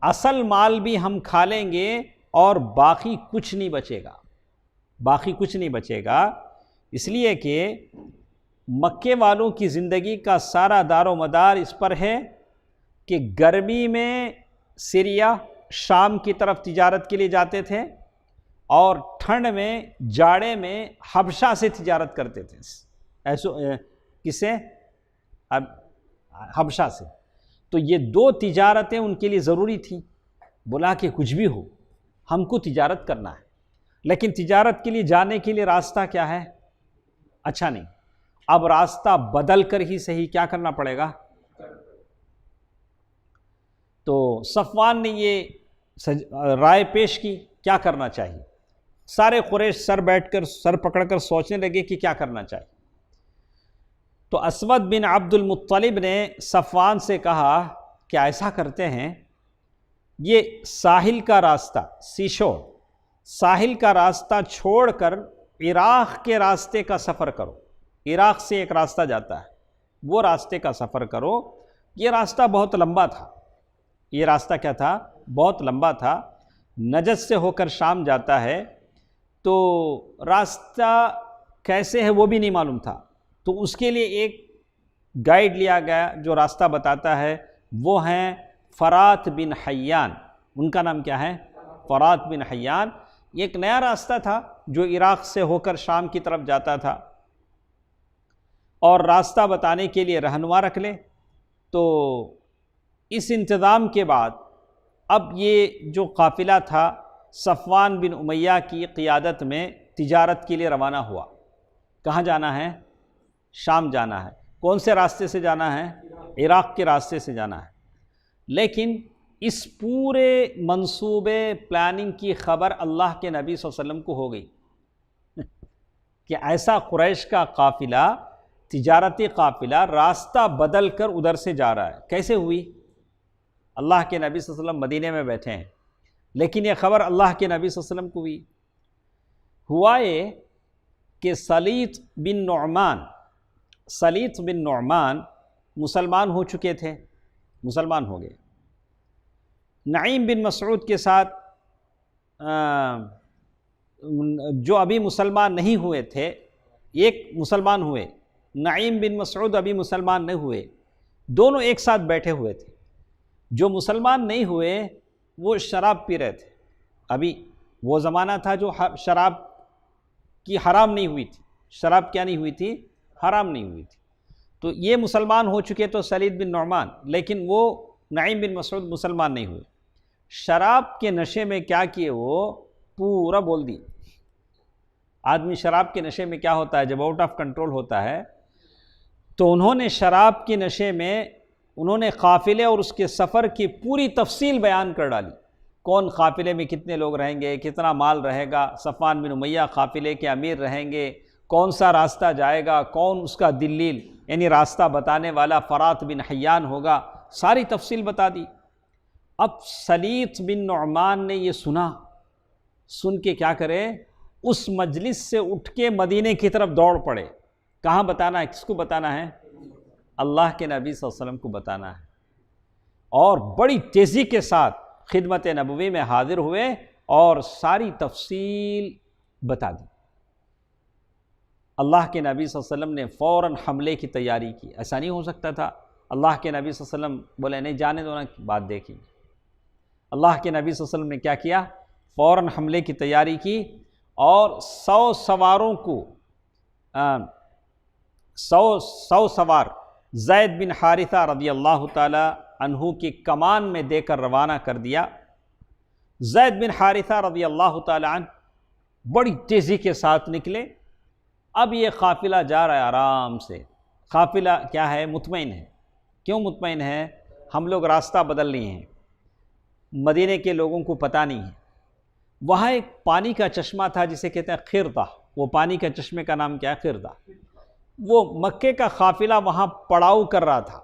S1: اصل مال بھی ہم کھا لیں گے اور باقی کچھ نہیں بچے گا، باقی کچھ نہیں بچے گا۔ اس لیے کہ مکے والوں کی زندگی کا سارا دار و مدار اس پر ہے کہ گرمی میں سیریا شام کی طرف تجارت کے لیے جاتے تھے، اور ٹھنڈ میں جاڑے میں حبشہ سے تجارت کرتے تھے۔ کس سے؟ اب حبشہ سے۔ تو یہ دو تجارتیں ان کے لیے ضروری تھیں۔ بولا کہ کچھ بھی ہو ہم کو تجارت کرنا ہے، لیکن تجارت کے لیے جانے کے لیے راستہ کیا ہے؟ اچھا نہیں، اب راستہ بدل کر ہی صحیح کیا کرنا پڑے گا؟ تو صفوان نے یہ رائے پیش کی کیا کرنا چاہیے۔ سارے قریش سر پکڑ کر سوچنے لگے کہ کیا کرنا چاہیے۔ تو اسود بن عبد المطلب نے صفوان سے کہا کہ ایسا کرتے ہیں، یہ ساحل کا راستہ، سیشور ساحل کا راستہ چھوڑ کر عراق کے راستے کا سفر کرو۔ عراق سے ایک راستہ جاتا ہے، وہ راستے کا سفر کرو۔ یہ راستہ بہت لمبا تھا، یہ راستہ کیا تھا؟ بہت لمبا تھا، نجد سے ہو کر شام جاتا ہے، تو راستہ کیسے ہے وہ بھی نہیں معلوم تھا۔ تو اس کے لیے ایک گائیڈ لیا گیا جو راستہ بتاتا ہے، وہ ہیں فرات بن حیان۔ ان کا نام کیا ہے؟ فرات بن حیان۔ ایک نیا راستہ تھا جو عراق سے ہو کر شام کی طرف جاتا تھا، اور راستہ بتانے کے لیے رہنما رکھ لے۔ تو اس انتظام کے بعد اب یہ جو قافلہ تھا صفوان بن امیہ کی قیادت میں تجارت کے لیے روانہ ہوا۔ کہاں جانا ہے؟ شام جانا ہے۔ کون سے راستے سے جانا ہے؟ عراق کے راستے سے جانا ہے۔ لیکن اس پورے منصوبے پلاننگ کی خبر اللہ کے نبی صلی اللہ علیہ وسلم کو ہو گئی کہ ایسا قریش کا قافلہ، تجارتی قافلہ راستہ بدل کر ادھر سے جا رہا ہے۔ کیسے ہوئی؟ اللہ کے نبی صلی اللہ علیہ وسلم مدینے میں بیٹھے ہیں، لیکن یہ خبر اللہ کے نبی صلی اللہ علیہ وسلم کو ہوئی۔ ہوا یہ کہ سلیط بن نعمان مسلمان ہو چکے تھے، مسلمان ہو گئے۔ نعیم بن مسعود کے ساتھ جو ابھی مسلمان نہیں ہوئے تھے، ایک مسلمان ہوئے، نعیم بن مسعود ابھی مسلمان نہیں ہوئے، دونوں ایک ساتھ بیٹھے ہوئے تھے۔ جو مسلمان نہیں ہوئے وہ شراب پی رہے تھے۔ ابھی وہ زمانہ تھا جو شراب کی حرام نہیں ہوئی تھی، شراب کیا نہیں ہوئی تھی؟ حرام نہیں ہوئی تھی۔ تو یہ مسلمان ہو چکے تو سلیط بن نعمان، لیکن وہ نعیم بن مسعود مسلمان نہیں ہوئے۔ شراب کے نشے میں کیا کیے؟ وہ پورا بول دی۔ آدمی شراب کے نشے میں کیا ہوتا ہے؟ جب آؤٹ آف کنٹرول ہوتا ہے، تو انہوں نے شراب کے نشے میں انہوں نے قافلے اور اس کے سفر کی پوری تفصیل بیان کر ڈالی۔ کون قافلے میں کتنے لوگ رہیں گے، کتنا مال رہے گا، صفوان بن امیہ قافلے کے امیر رہیں گے، کون سا راستہ جائے گا، کون اس کا دلیل یعنی راستہ بتانے والا فرات بن حیان ہوگا، ساری تفصیل بتا دی۔ اب سلیط بن نعمان نے یہ سن کے کیا کرے؟ اس مجلس سے اٹھ کے مدینے کی طرف دوڑ پڑے۔ کہاں بتانا ہے؟ کس کو بتانا ہے؟ اللہ کے نبی صلی اللہ علیہ وسلم کو بتانا ہے۔ اور بڑی تیزی کے ساتھ خدمت نبوی میں حاضر ہوئے اور ساری تفصیل بتا دی۔ اللہ کے نبی صلی اللہ علیہ وسلم نے فوراً حملے کی تیاری کی۔ ایسا نہیں ہو سکتا تھا۔ اللہ کے نبی صلی اللہ علیہ وسلم بولے نہیں جانے دو نا، بات دیکھیں۔ اللہ کے نبی صلی اللہ علیہ وسلم نے کیا کیا؟ فوراً حملے کی تیاری کی، اور 100 سواروں کو 100 سوار زید بن حارثہ رضی اللہ تعالی عنہ کی کمان میں دے کر روانہ کر دیا۔ زید بن حارثہ رضی اللہ تعالی عنہ بڑی تیزی کے ساتھ نکلے۔ اب یہ قافلہ جا رہا ہے آرام سے۔ قافلہ کیا ہے؟ مطمئن ہے۔ کیوں مطمئن ہے؟ ہم لوگ راستہ بدل لیے ہیں، مدینے کے لوگوں کو پتہ نہیں ہے۔ وہاں ایک پانی کا چشمہ تھا جسے کہتے ہیں خردہ۔ وہ پانی کا چشمے کا نام کیا ہے؟ خردہ۔ وہ مکے کا قافلہ وہاں پڑاؤ کر رہا تھا،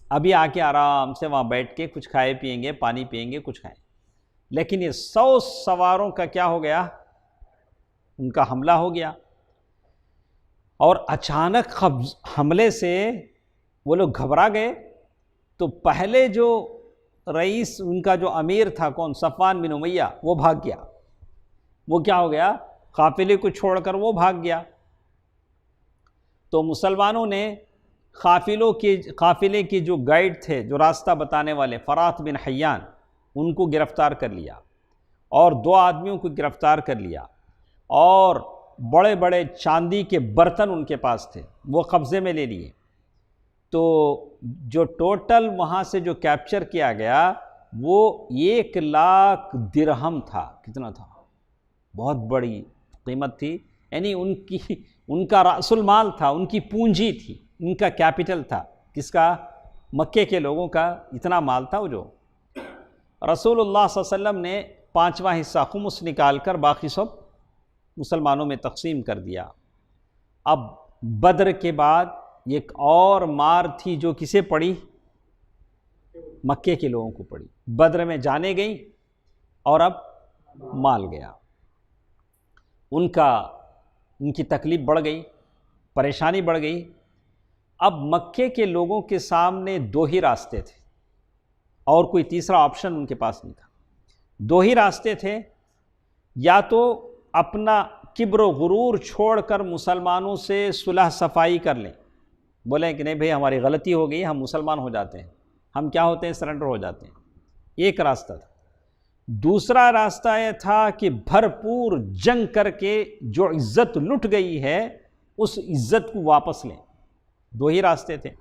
S1: ابھی آ کے آرام سے وہاں بیٹھ کے کچھ کھائے پیئیں گے، پانی پیئیں گے، کچھ کھائیں۔ لیکن یہ 100 سواروں کا کیا ہو گیا؟ ان کا حملہ ہو گیا، اور اچانک حملے سے وہ لوگ گھبرا گئے۔ تو پہلے جو رئیس ان کا جو امیر تھا کون، صفوان بن امیہ، وہ بھاگ گیا۔ وہ کیا ہو گیا، قافلے کو چھوڑ کر وہ بھاگ گیا۔ تو مسلمانوں نے قافلے کے جو گائیڈ تھے، جو راستہ بتانے والے، فرات بن حیان، ان کو گرفتار کر لیا، اور 2 آدمیوں کو گرفتار کر لیا، اور بڑے بڑے چاندی کے برتن ان کے پاس تھے، وہ قبضے میں لے لیے۔ تو جو ٹوٹل وہاں سے جو کیپچر کیا گیا وہ 1,00,000 درہم تھا۔ کتنا تھا؟ بہت بڑی قیمت تھی، یعنی ان کا رأس المال تھا، ان کی پونجی تھی، ان کا کیپٹل تھا۔ کس کا؟ مکے کے لوگوں کا اتنا مال تھا۔ وہ جو رسول اللہ صلی اللہ علیہ وسلم نے 5واں حصہ خمس نکال کر باقی سب مسلمانوں میں تقسیم کر دیا۔ اب بدر کے بعد ایک اور مار تھی جو کسے پڑی؟ مکے کے لوگوں کو پڑی۔ بدر میں جانے گئیں اور اب مال گیا، ان کی تکلیف بڑھ گئی، پریشانی بڑھ گئی۔ اب مکے کے لوگوں کے سامنے 2 ہی راستے تھے، اور کوئی تیسرا آپشن ان کے پاس نہیں تھا۔ 2 ہی راستے تھے، یا تو اپنا کبر و غرور چھوڑ کر مسلمانوں سے صلح صفائی کر لیں، بولیں کہ نہیں بھئی ہماری غلطی ہو گئی، ہم مسلمان ہو جاتے ہیں، ہم کیا ہوتے ہیں، سرنڈر ہو جاتے ہیں۔ ایک راستہ تھا۔ دوسرا راستہ یہ تھا کہ بھرپور جنگ کر کے جو عزت لٹ گئی ہے اس عزت کو واپس لیں۔ 2 ہی راستے تھے۔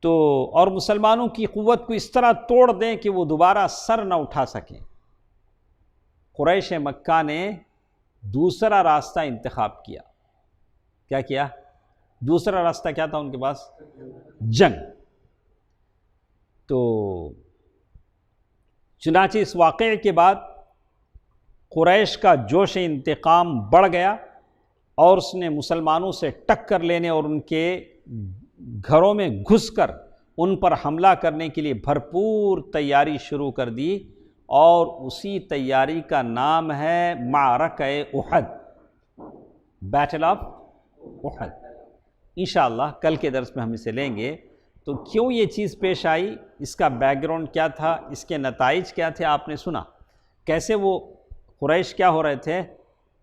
S1: تو اور مسلمانوں کی قوت کو اس طرح توڑ دیں کہ وہ دوبارہ سر نہ اٹھا سکیں۔ قریش مکہ نے دوسرا راستہ انتخاب کیا۔ کیا کیا؟ دوسرا راستہ کیا تھا ان کے پاس؟ جنگ۔ تو چنانچہ اس واقعے کے بعد قریش کا جوش انتقام بڑھ گیا، اور اس نے مسلمانوں سے ٹکر لینے اور ان کے گھروں میں گھس کر ان پر حملہ کرنے کے لیے بھرپور تیاری شروع کر دی، اور اسی تیاری کا نام ہے معرکہ احد، بیٹل آف احد۔ انشاءاللہ کل کے درس میں ہم اسے لیں گے۔ تو کیوں یہ چیز پیش آئی، اس کا بیک گراؤنڈ کیا تھا، اس کے نتائج کیا تھے، آپ نے سنا کیسے وہ قریش کیا ہو رہے تھے،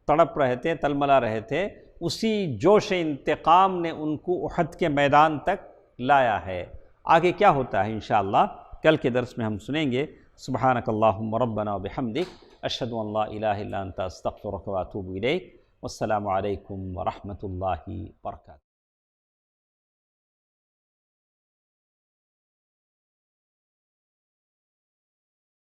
S1: تڑپ رہے تھے، تلملا رہے تھے۔ اسی جوش انتقام نے ان کو احد کے میدان تک لایا ہے۔ آگے کیا ہوتا ہے انشاءاللہ کل کے درس میں ہم سنیں گے۔ سبحانک اللہم ربنا و بحمدک، اشہد ان لا الہ الا انت استغفرک و اتوب الیک۔ والسلام علیکم ورحمۃ اللہ وبرکاتہ۔